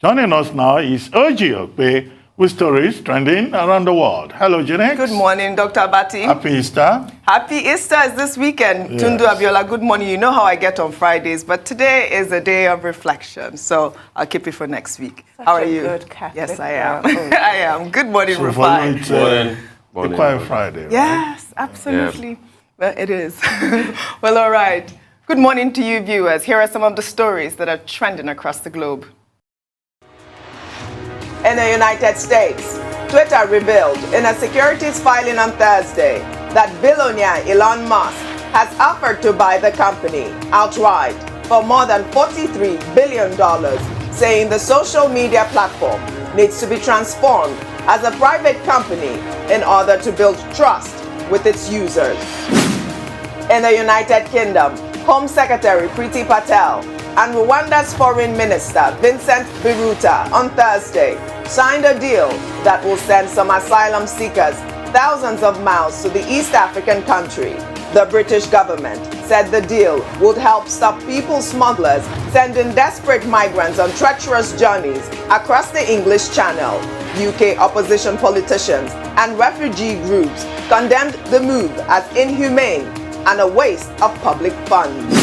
Joining us now is Ojy Okpe with stories trending around the world. Hello, Janet. Good morning, Dr. Abati. Happy Easter. Happy Easter is this weekend. Yes. Tundu Abiola, good morning. You know how I get on Fridays, but today is a day of reflection, so I'll keep it for next week. How are you? Good Catholic. Yes, I am. I am. Good morning, So for Rufai. you, it's a quiet Friday, right? Yes, absolutely. Yeah. Well, it is. Well, all right. Good morning to you, viewers. Here are some of the stories that are trending across the globe. In the United States, Twitter revealed in a securities filing on Thursday that billionaire Elon Musk has offered to buy the company outright for more than $43 billion, saying the social media platform needs to be transformed as a private company in order to build trust with its users. In the United Kingdom, Home Secretary Priti Patel and Rwanda's Foreign Minister Vincent Biruta on Thursday signed a deal that will send some asylum seekers thousands of miles to the East African country. The British government said the deal would help stop people smugglers sending desperate migrants on treacherous journeys across the English Channel. UK opposition politicians and refugee groups condemned the move as inhumane and a waste of public funds.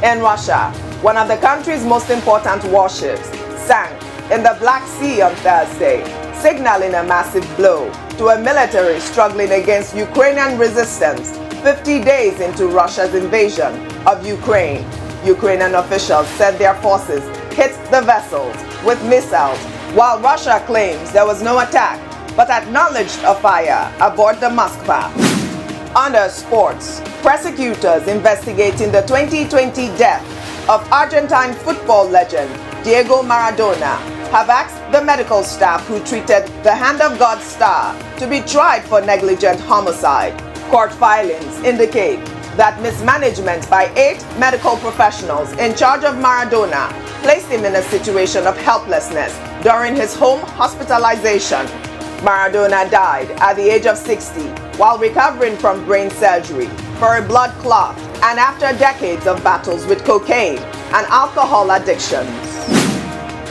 In Russia, one of the country's most important warships sank in the Black Sea on Thursday, signaling a massive blow to a military struggling against Ukrainian resistance 50 days into Russia's invasion of Ukraine. Ukrainian officials said their forces hit the vessels with missiles, while Russia claims there was no attack but acknowledged a fire aboard the Moskva. Under sports, prosecutors investigating the 2020 death of Argentine football legend Diego Maradona have asked the medical staff who treated the Hand of God star to be tried for negligent homicide. Court filings indicate that mismanagement by 8 medical professionals in charge of Maradona placed him in a situation of helplessness during his home hospitalization. Maradona died at the age of 60 while recovering from brain surgery for a blood clot and after decades of battles with cocaine and alcohol addictions.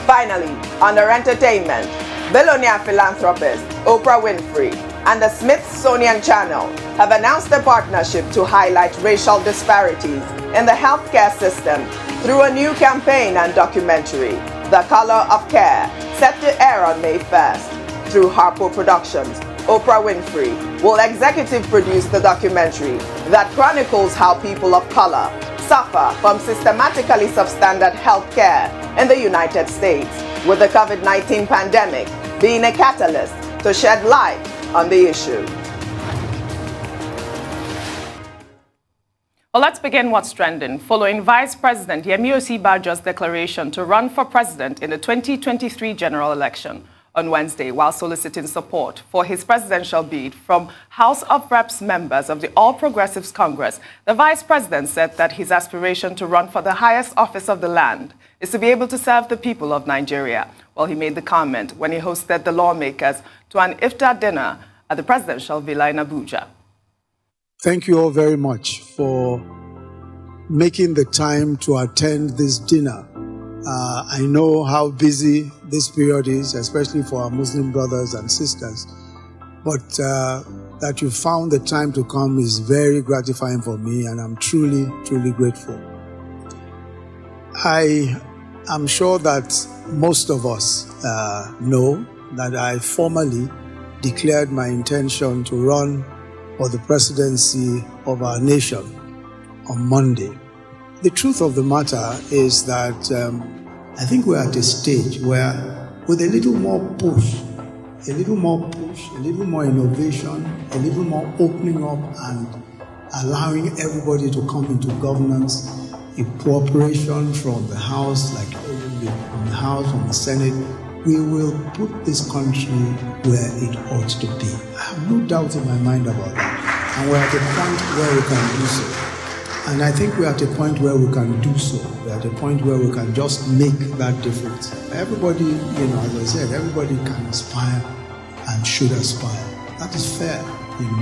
Finally, under entertainment, billionaire philanthropist Oprah Winfrey and the Smithsonian Channel have announced a partnership to highlight racial disparities in the healthcare system through a new campaign and documentary, The Color of Care, set to air on May 1st. Through Harpo Productions, Oprah Winfrey will executive produce the documentary that chronicles how people of color suffer from systematically substandard health care in the United States, with the COVID-19 pandemic being a catalyst to shed light on the issue. Well, let's begin what's trending. Following Vice President Yemi Osinbajo's declaration to run for president in the 2023 general election on Wednesday, while soliciting support for his presidential bid from House of Reps members of the All Progressives Congress, the vice president said that his aspiration to run for the highest office of the land is to be able to serve the people of Nigeria. Well, he made the comment when he hosted the lawmakers to an iftar dinner at the presidential villa in Abuja. Thank you all very much for making the time to attend this dinner. I know how busy this period is, especially for our Muslim brothers and sisters, but that you found the time to come is very gratifying for me, and I'm truly, truly grateful. I am sure that most of us know that I formally declared my intention to run for the presidency of our nation on Monday. The truth of the matter is that I think we're at a stage where, with a little more push, a little more innovation, a little more opening up and allowing everybody to come into governance, a cooperation from the House, like from the House, from the Senate, we will put this country where it ought to be. I have no doubt in my mind about that. And we're at a point where we can do so. And I think we're at a point where we can do so. We're at a point where we can just make that difference. Everybody, as I said, everybody can aspire and should aspire. That is fair.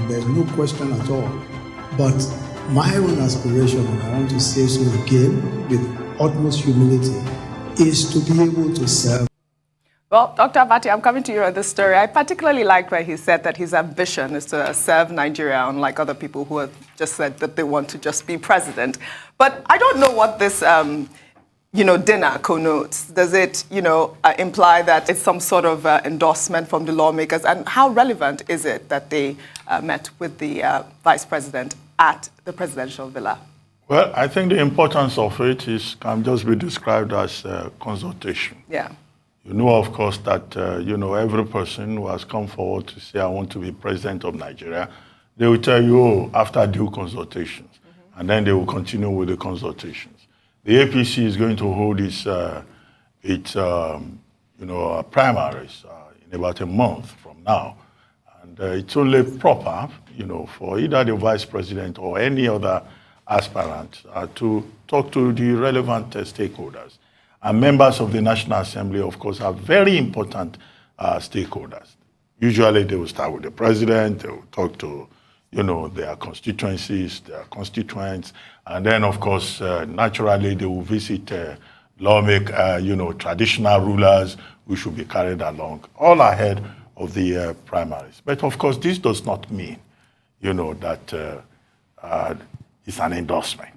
There's no question at all. But my own aspiration, and I want to say so again with utmost humility, is to be able to serve Well, Dr. Abati, I'm coming to you on this story. I particularly liked where he said that his ambition is to serve Nigeria, unlike other people who have just said that they want to just be president. But I don't know what this, dinner connotes. Does it, imply that it's some sort of endorsement from the lawmakers? And how relevant is it that they met with the vice president at the presidential villa? Well, I think the importance of it can just be described as consultation. Yeah. You know, of course, that, every person who has come forward to say, I want to be president of Nigeria, they will tell you, after due consultations. And then they will continue with the consultations. The APC is going to hold its primaries in about a month from now. And it's only proper, for either the vice president or any other aspirant to talk to the relevant stakeholders. And members of the National Assembly, of course, are very important stakeholders. Usually they will start with the president, they will talk to, their constituencies, their constituents, and then, of course, naturally they will visit lawmakers, traditional rulers who should be carried along, all ahead of the primaries. But, of course, this does not mean, that it's an endorsement.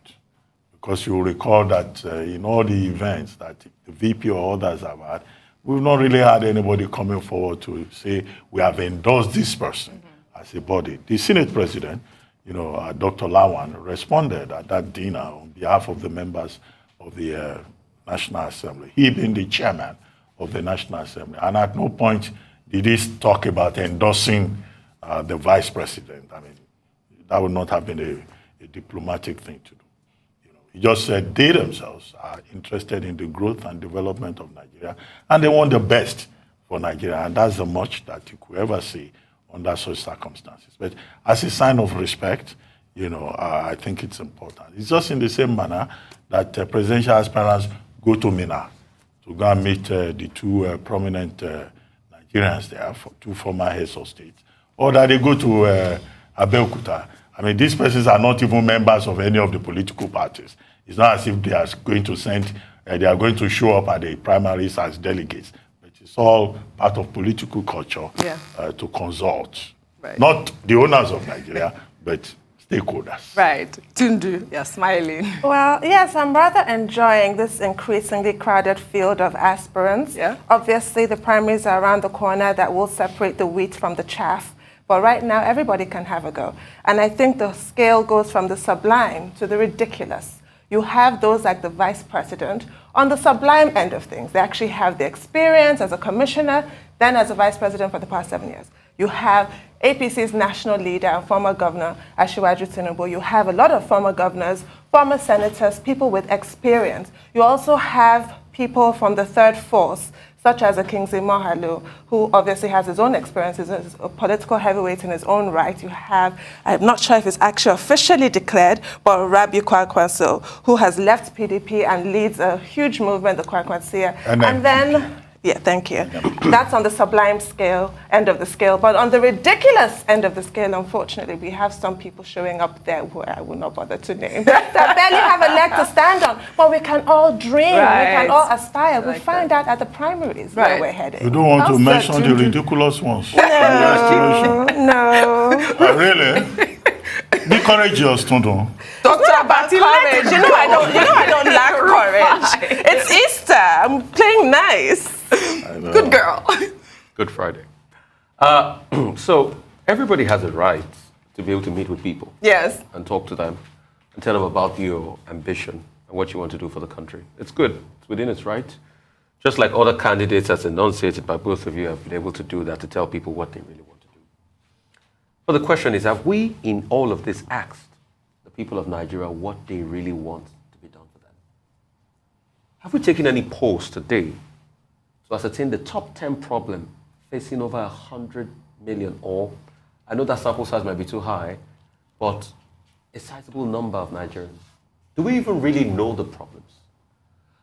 Because you will recall that in all the events that the VP or others have had, we've not really had anybody coming forward to say we have endorsed this person as a body. The Senate President, Dr. Lawan, responded at that dinner on behalf of the members of the National Assembly, he being the chairman of the National Assembly. And at no point did he talk about endorsing the vice president. I mean, that would not have been a diplomatic thing to do. He just said they themselves are interested in the growth and development of Nigeria, and they want the best for Nigeria, and that's the much that you could ever see under such circumstances. But as a sign of respect, I think it's important. It's just in the same manner that presidential aspirants go to Mina to go and meet the two prominent Nigerians there, two former heads of state, or that they go to Abeokuta. I mean, these persons are not even members of any of the political parties. It's not as if they are going to show up at the primaries as delegates. But it's all part of political culture to consult. Right. Not the owners of Nigeria, but stakeholders. Right. Tundu, you're smiling. Well, yes, I'm rather enjoying this increasingly crowded field of aspirants. Yeah. Obviously, the primaries are around the corner that will separate the wheat from the chaff. But right now, everybody can have a go. And I think the scale goes from the sublime to the ridiculous. You have those like the vice president on the sublime end of things. They actually have the experience as a commissioner, then as a vice president for the past 7 years. You have APC's national leader and former governor, Asiwaju Tinubu. You have a lot of former governors, former senators, people with experience. You also have people from the third force, such as a Kingsley Moghalu, who obviously has his own experiences as a political heavyweight in his own right. You have, I'm not sure if it's actually officially declared, but Rabi Kwankwaso, who has left PDP and leads a huge movement, the Kwankwasia. And then, yeah, thank you. That's on the sublime scale, end of the scale. But on the ridiculous end of the scale, unfortunately, we have some people showing up there who I will not bother to name, that barely have a leg to stand on. But we can all dream, we can all aspire. We'll find out at the primaries where we're headed. You don't want to mention the ridiculous ones? No, no. Really? Be courageous, Tundu. Dr. Abati, courage. I don't lack courage. It's Easter. I'm playing nice. Good girl. Good Friday. So everybody has a right to be able to meet with people. Yes. And talk to them and tell them about your ambition and what you want to do for the country. It's good. It's within its right. Just like other candidates, as enunciated by both of you, have been able to do that, to tell people what they really want to do. But the question is, have we, in all of this, asked the people of Nigeria what they really want to be done for them? Have we taken any polls today to ascertain the top 10 problem facing over 100 million, or, I know that sample size might be too high, but a sizable number of Nigerians? Do we even really know the problems?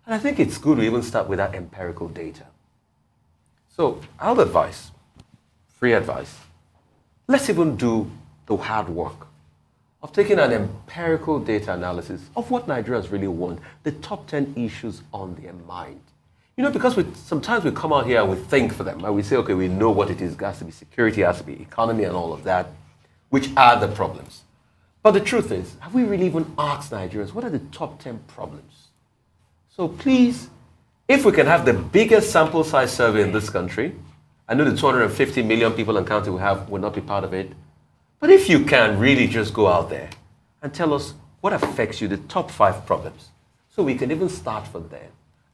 And I think it's good we even start with that empirical data. So I would advise, free advice, let's even do the hard work of taking an empirical data analysis of what Nigerians really want, the top 10 issues on their mind. You know, because sometimes we come out here and we think for them, and we say, okay, we know what it is. It has to be security, it has to be economy and all of that, which are the problems. But the truth is, have we really even asked Nigerians, what are the top 10 problems? So please, if we can have the biggest sample size survey in this country, I know the 250 million people and counting we have will not be part of it, but if you can really just go out there and tell us what affects you, the top 5 problems, so we can even start from there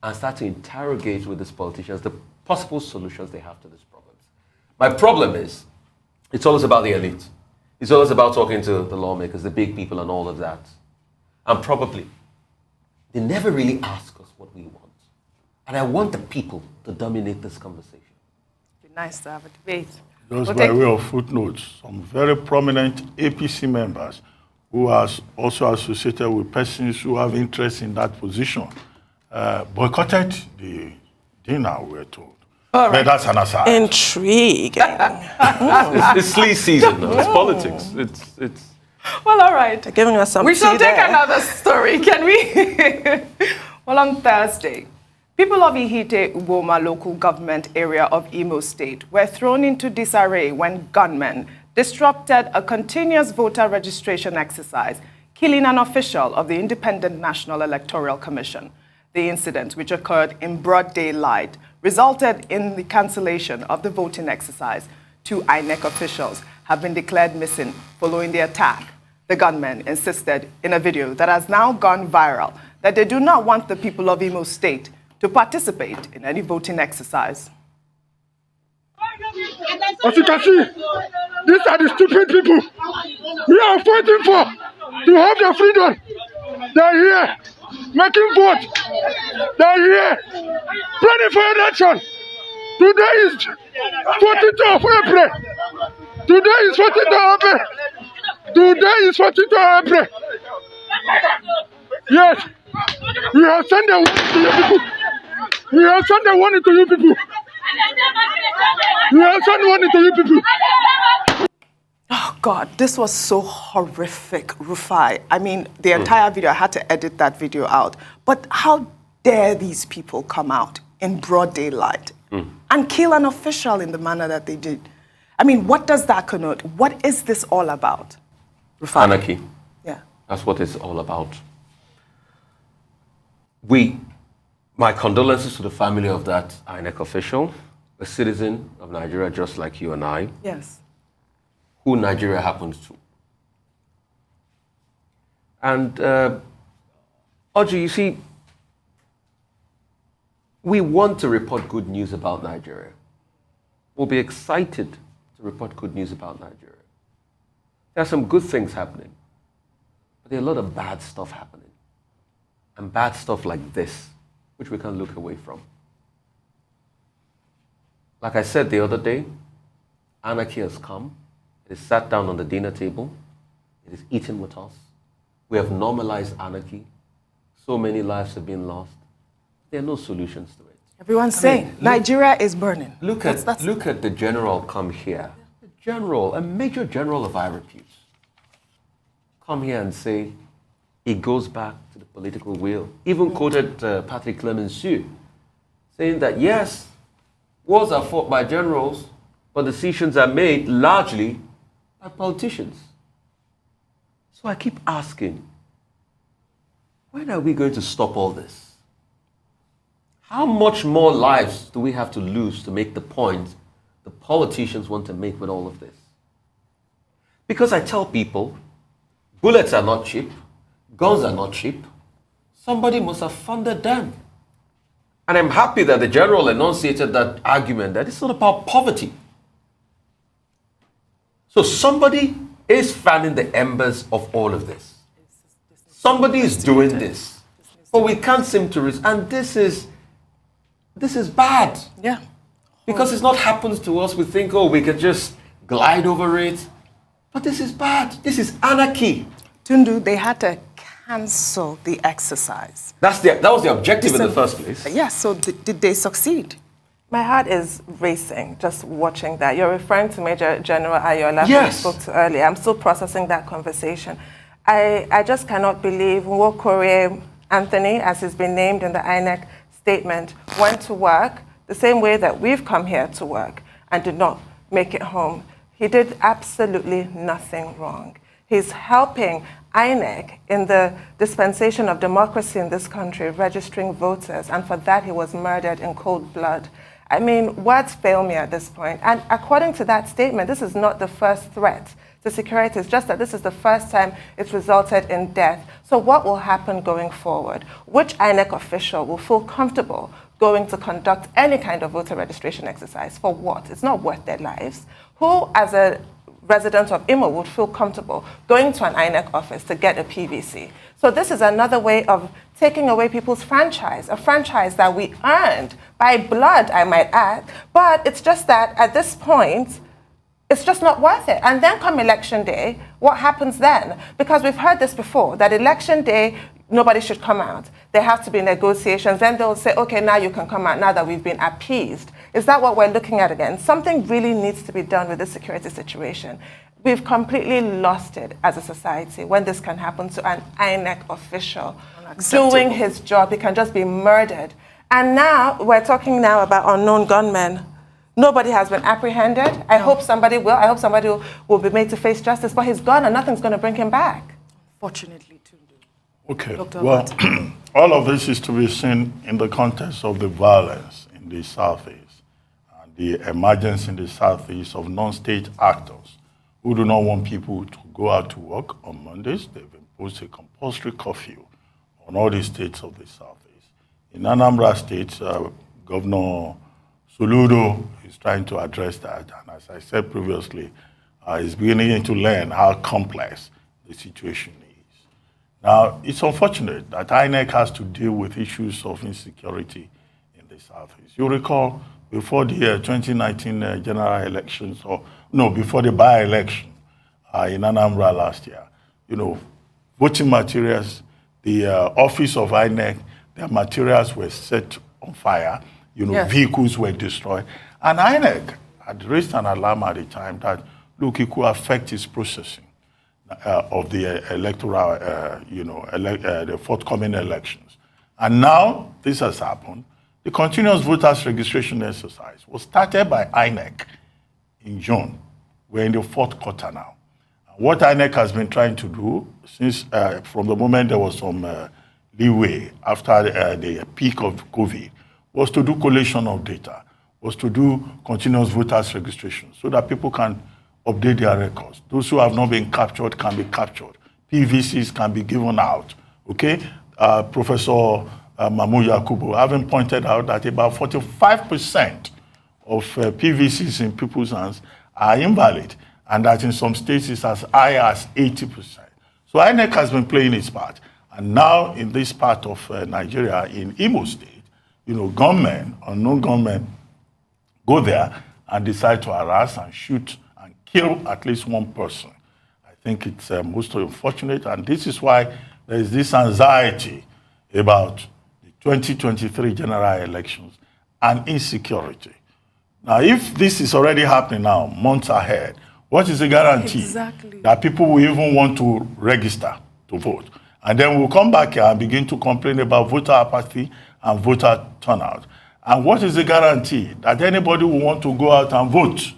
and start to interrogate with these politicians the possible solutions they have to these problems. My problem is, it's always about the elite. It's always about talking to the lawmakers, the big people and all of that. And probably, they never really ask us what we want. And I want the people to dominate this conversation. It'd be nice to have a debate. Just by way of footnotes, some very prominent APC members who are also associated with persons who have interest in that position boycotted the dinner, we're told. All right. But that's an aside. Intriguing. It's sleaze season now. It's politics. It's. Well, all right. They're giving us some. We shall take another story, can we? Well, on Thursday, people of Ihite Uboma Local Government area of Imo State were thrown into disarray when gunmen disrupted a continuous voter registration exercise, killing an official of the Independent National Electoral Commission. The incident, which occurred in broad daylight, resulted in the cancellation of the voting exercise. 2 INEC officials have been declared missing following the attack. The gunmen insisted in a video that has now gone viral that they do not want the people of Imo State to participate in any voting exercise. As you can see, these are the stupid people we are fighting for to have their freedom. They are here making vote. They are here planning for election. Today is 14th of April. Today is 14th of April. Today is 14th of April. Yes, we have sent a warning to you people. We have sent a warning to you people. We have sent a warning to you people. Oh, God, this was so horrific, Rufai. I mean, the entire video, I had to edit that video out. But how dare these people come out in broad daylight and kill an official in the manner that they did? I mean, what does that connote? What is this all about, Rufai? Anarchy. Yeah. That's what it's all about. My condolences to the family of that INEC official, a citizen of Nigeria just like you and I. Yes. Who Nigeria happens to. And, Ojy, you see, we want to report good news about Nigeria. We'll be excited to report good news about Nigeria. There are some good things happening, but there are a lot of bad stuff happening. And bad stuff like this, which we can't look away from. Like I said the other day, anarchy has come. It is sat down on the dinner table. It is eaten with us. We have normalized anarchy. So many lives have been lost. There are no solutions to it. Everyone's saying Nigeria is burning. Look at the general come here. The general, a major general of our repute, come here and say it goes back to the political will. Even quoted Patrick Clemenceau, saying that yes, wars are fought by generals, but decisions are made largely by politicians. So I keep asking, when are we going to stop all this? How much more lives do we have to lose to make the point the politicians want to make with all of this? Because I tell people, bullets are not cheap, guns are not cheap. Somebody must have funded them. And I'm happy that the general enunciated that argument that it's not about poverty. So somebody is fanning the embers of all of this. Somebody is doing this. But we can't seem to and this is bad. Yeah. Because it's not happens to us, we think, oh, we can just glide over it. But this is bad. This is anarchy. Tundu, they had to cancel the exercise. That was the objective in the first place. Yes, so did they succeed? My heart is racing just watching that. You're referring to Major General Ayola, yes, who I spoke to earlier. I'm still processing that conversation. I just cannot believe Nwokore Anthony, as he's been named in the INEC statement, went to work the same way that we've come here to work and did not make it home. He did absolutely nothing wrong. He's helping INEC in the dispensation of democracy in this country, registering voters, and for that he was murdered in cold blood. I mean, words fail me at this point. And according to that statement, this is not the first threat to security. It's just that this is the first time it's resulted in death. So what will happen going forward? Which INEC official will feel comfortable going to conduct any kind of voter registration exercise? For what? It's not worth their lives. Who, as a resident of Imo, would feel comfortable going to an INEC office to get a PVC? So this is another way of taking away people's franchise, a franchise that we earned by blood, I might add. But it's just that at this point, it's just not worth it. And then come election day, what happens then? Because we've heard this before, that election day, nobody should come out. There have to be negotiations. Then they'll say, okay, now you can come out now that we've been appeased. Is that what we're looking at again? Something really needs to be done with this security situation. We've completely lost it as a society when this can happen to an INEC official doing his job. He can just be murdered. And now we're talking now about unknown gunmen. Nobody has been apprehended. I hope somebody will. I hope somebody will be made to face justice. But he's gone and nothing's going to bring him back. Fortunately, too. Okay. Well, all of this is to be seen in the context of the violence in the Southeast and the emergence in the Southeast of non-state actors who do not want people to go out to work on Mondays. They've imposed a compulsory curfew on all the states of the Southeast. In Anambra State, Governor Soludo is trying to address that. And as I said previously, he's beginning to learn how complex the situation is. Now, it's unfortunate that INEC has to deal with issues of insecurity in the Southeast. You recall, before the 2019 general elections, before the by-election in Anambra last year, voting materials, the office of INEC, their materials were set on fire, vehicles were destroyed. And INEC had raised an alarm at the time that, look, it could affect its processing of the electoral, the forthcoming elections. And now this has happened. The continuous voters registration exercise was started by INEC in June. We're in the fourth quarter now. What INEC has been trying to do since, from the moment there was some leeway after the peak of COVID, was to do collation of data, was to do continuous voters registration so that people can update their records. Those who have not been captured can be captured. PVCs can be given out, okay? Professor Mahmoud Yakubu having pointed out that about 45% of PVCs in people's hands are invalid, and that in some states it's as high as 80%. So INEC has been playing its part. And now in this part of Nigeria, in Imo State, gunmen, unknown gunmen, go there and decide to harass and shoot and kill at least one person. I think it's most unfortunate, and this is why there is this anxiety about the 2023 general elections and insecurity. Now, if this is already happening now, months ahead, what is the guarantee that people will even want to register to vote? And then we'll come back here and begin to complain about voter apathy and voter turnout. And what is the guarantee that anybody will want to go out and vote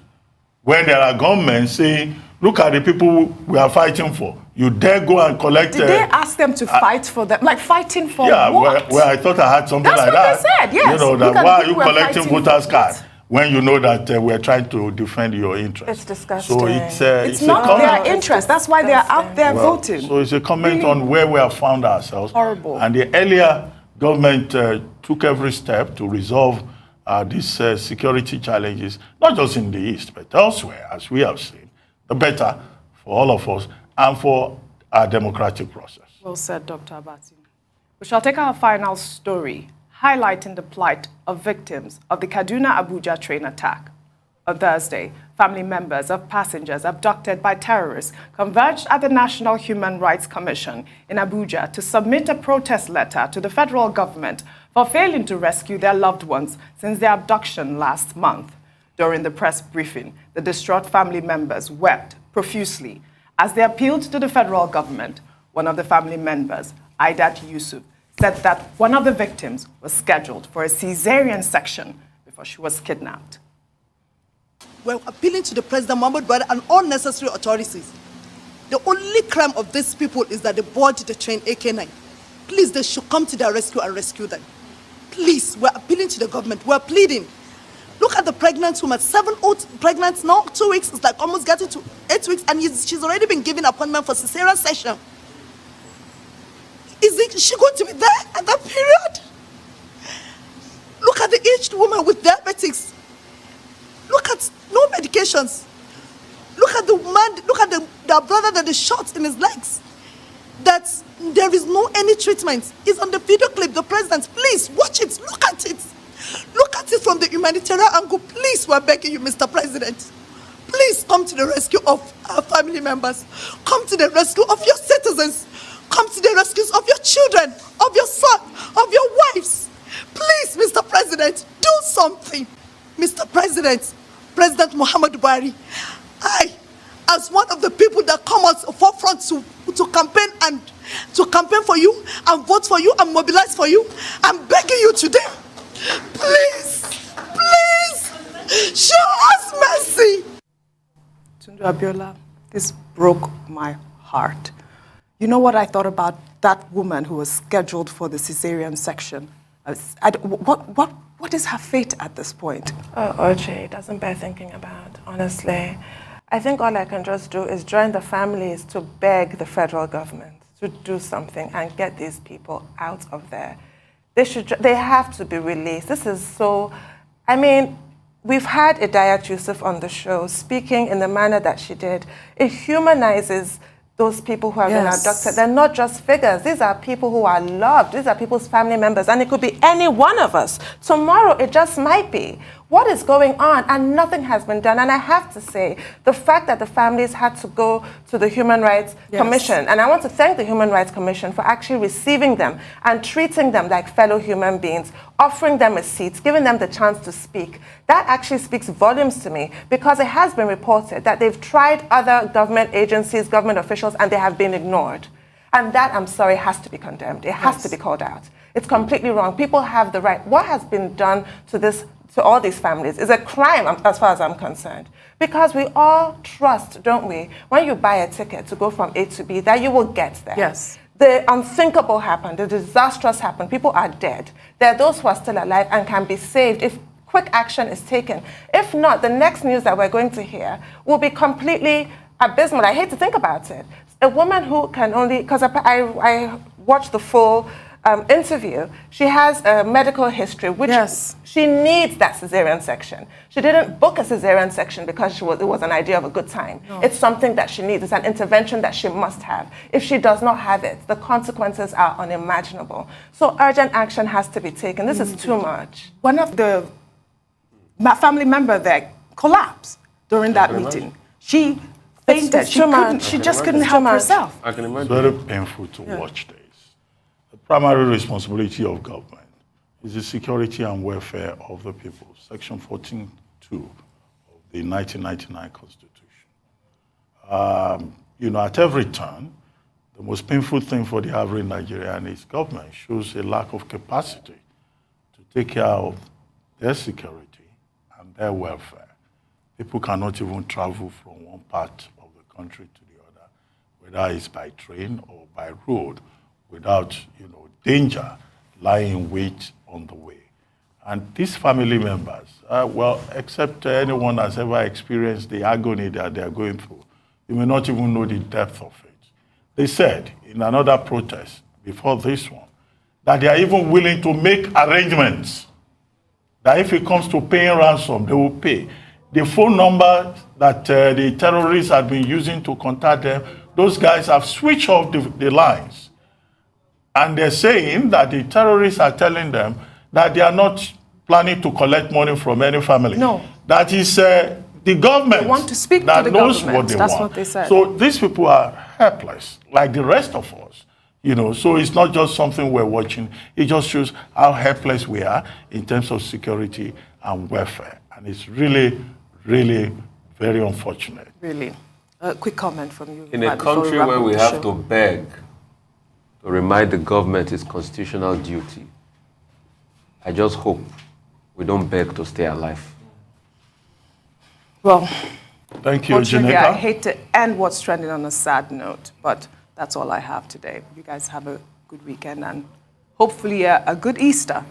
when there are gunmen saying, look at the people we are fighting for. You dare go and collect... Did they ask them to fight for them? Like fighting for what? Yeah, well, I thought I had something like that. That's what they said, yes. Why are you collecting voters' cards when you know that we're trying to defend your interests? It's disgusting. So it's not their interest. That's why they're out there voting. So it's a comment on where we have found ourselves. Horrible. And the earlier government took every step to resolve these security challenges, not just in the East, but elsewhere, as we have seen, the better for all of us and for our democratic process. Well said, Dr. Abati. We shall take our final story, highlighting the plight of victims of the Kaduna-Abuja train attack. On Thursday, family members of passengers abducted by terrorists converged at the National Human Rights Commission in Abuja to submit a protest letter to the federal government for failing to rescue their loved ones since their abduction last month. During the press briefing, the distraught family members wept profusely as they appealed to the federal government. One of the family members, Aidat Yusuf, said that one of the victims was scheduled for a cesarean section before she was kidnapped. We're appealing to the President Muhammad Buhari and all necessary authorities. The only crime of these people is that they boarded the train AK-9. Please, they should come to their rescue and rescue them. Please, we're appealing to the government. We're pleading. Look at the pregnant woman, 7 pregnant now, 2 weeks. It's like almost getting to 8 weeks, and she's already been given an appointment for cesarean section. Is she going to be there at that period? Look at the aged woman with diabetics. Look at no medications. Look at the man, look at the brother that is shot in his legs. That there is no any treatment. It's on the video clip, the president. Please watch it, look at it. Look at it from the humanitarian angle. Please, we're begging you, Mr. President. Please come to the rescue of our family members. Come to the rescue of your citizens. Come to the rescues of your children, of your son, of your wives. Please, Mr. President, do something. Mr. President, President Muhammad Buhari, I, as one of the people that come out the forefront to campaign for you and vote for you and mobilize for you, I'm begging you today, please, show us mercy. Tunde Abiola, this broke my heart. You know what I thought about that woman who was scheduled for the cesarean section? What is her fate at this point? Oh, Ojy, it doesn't bear thinking about, honestly. I think all I can just do is join the families to beg the federal government to do something and get these people out of there. They have to be released. This is so, I mean, we've had Idayat Yusuf on the show speaking in the manner that she did. It humanizes those people who have been abducted. They're not just figures. These are people who are loved. These are people's family members. And it could be any one of us. Tomorrow, it just might be. What is going on? And nothing has been done. And I have to say, the fact that the families had to go to the Human Rights Commission, and I want to thank the Human Rights Commission for actually receiving them and treating them like fellow human beings, offering them a seat, giving them the chance to speak. That actually speaks volumes to me, because it has been reported that they've tried other government agencies, government officials, and they have been ignored. And that, I'm sorry, has to be condemned. It has to be called out. It's completely wrong. People have the right. What has been done to all these families is a crime, as far as I'm concerned. Because we all trust, don't we, when you buy a ticket to go from A to B, that you will get there. Yes. The unthinkable happened. The disastrous happened. People are dead. There are those who are still alive and can be saved if quick action is taken. If not, the next news that we're going to hear will be completely abysmal. I hate to think about it. A woman who can only, because I watched the full interview, she has a medical history, which she needs that cesarean section. She didn't book a cesarean section because it was an idea of a good time. No. It's something that she needs. It's an intervention that she must have. If she does not have it, the consequences are unimaginable. So urgent action has to be taken. This is too much. One of the family member there collapsed during that meeting. She fainted. She just couldn't help herself. I can imagine. It's very painful to watch this. The primary responsibility of government is the security and welfare of the people. Section 14.2 of the 1999 Constitution. At every turn, the most painful thing for the average Nigerian is government shows a lack of capacity to take care of their security and their welfare. People cannot even travel from one part of the country to the other, whether it's by train or by road, without danger lying in wait on the way. And these family members, except anyone has ever experienced the agony that they are going through, you may not even know the depth of it. They said in another protest before this one that they are even willing to make arrangements that if it comes to paying ransom, they will pay. The phone number that the terrorists had been using to contact them, those guys have switched off the lines. And they're saying that the terrorists are telling them that they are not planning to collect money from any family. No. That is the government they want to speak that to the knows government. what they That's want. what they said. So these people are helpless, like the rest of us. So it's not just something we're watching. It just shows how helpless we are in terms of security and welfare. And it's really, really very unfortunate. Really. A quick comment from you. In a country where we have to beg to remind the government its constitutional duty. I just hope we don't beg to stay alive. Well, thank you, unfortunately, Janeka. I hate to end what's trending on a sad note, but that's all I have today. You guys have a good weekend and hopefully a good Easter.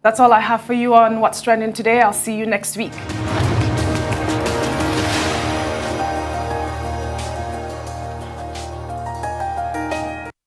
That's all I have for you on what's trending today. I'll see you next week.